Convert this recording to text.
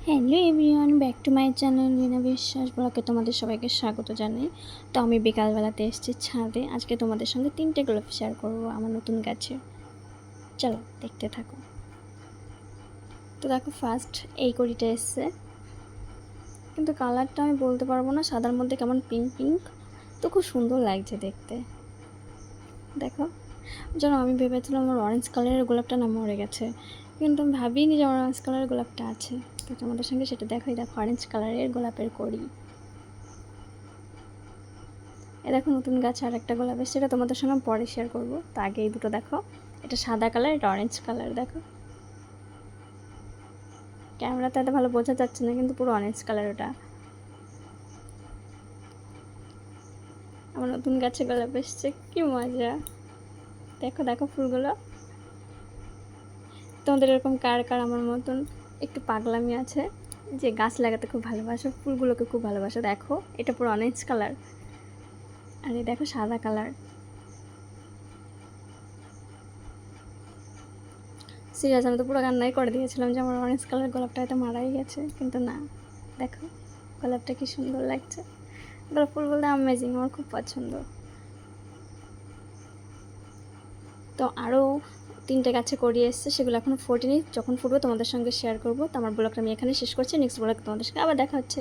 Hello everyone, back to my channel Rina Biswas ব্লগে তোমাদের সবাইকে স্বাগত জানাই। তো আমি বিকালবেলাতে এসেছি ছাদে। আজকে তোমাদের সঙ্গে 3টে গোলাপ শেয়ার করবো আমার নতুন গাছে। চলো দেখতে থাকো। তো দেখো, ফার্স্ট এই কড়িটা এসছে, কিন্তু কালারটা আমি বলতে পারবো না, সাদার মধ্যে কেমন পিঙ্ক পিঙ্ক, তো খুব সুন্দর লাগছে দেখতে। দেখো, যেন আমি ভেবেছিলাম আমার অরেঞ্জ কালারের গোলাপটা না মরে গেছে, কিন্তু আমি ভাবিনি যে আমার অরেঞ্জ কালারের গোলাপটা আছে। তো তোমাদের সঙ্গে সেটা দেখাই। দেখো, অরেঞ্জ কালারের গোলাপের কড়ি। এ দেখো, নতুন গাছ আর একটা গোলাপ এসছে, সেটা তোমাদের সঙ্গে পরে শেয়ার করবো। তো আগে এই দুটো দেখো, এটা সাদা কালার, এটা অরেঞ্জ কালার। দেখো, ক্যামেরাতে এত ভালো বোঝা যাচ্ছে না, কিন্তু পুরো অরেঞ্জ কালার ওটা। আমার নতুন গাছে গোলাপ এসছে, কি মজা। দেখো দেখো ফুলগুলো। তোমাদের এরকম কার কার আমার মতন একটু পাগলামি আছে, যে গাছ লাগাতে খুব ভালোবাসো, ফুলগুলোকে খুব ভালোবাসো। দেখো, এটা পুরো অরেঞ্জ কালার, আর এই দেখো সাদা কালার। সিরিয়াস, আমি তো পুরো কান্নাই করে দিয়েছিলাম যে আমার অরেঞ্জ কালার গোলাপটা হয়তো মারাই গেছে, কিন্তু না। দেখো গোলাপটা কি সুন্দর লাগছে। গোলাপ ফুল বলতে অ্যামেজিং, আমার খুব পছন্দ। তো আরও 3টে গাছে করিয়ে এসছে, সেগুলো এখনও ফোটেনি। যখন ফুটবে তোমাদের সঙ্গে শেয়ার করবো। তো আমার ব্লগটা আমি এখানে শেষ করছি। নেক্সট ব্লগে তোমাদের সঙ্গে আবার দেখা হচ্ছে।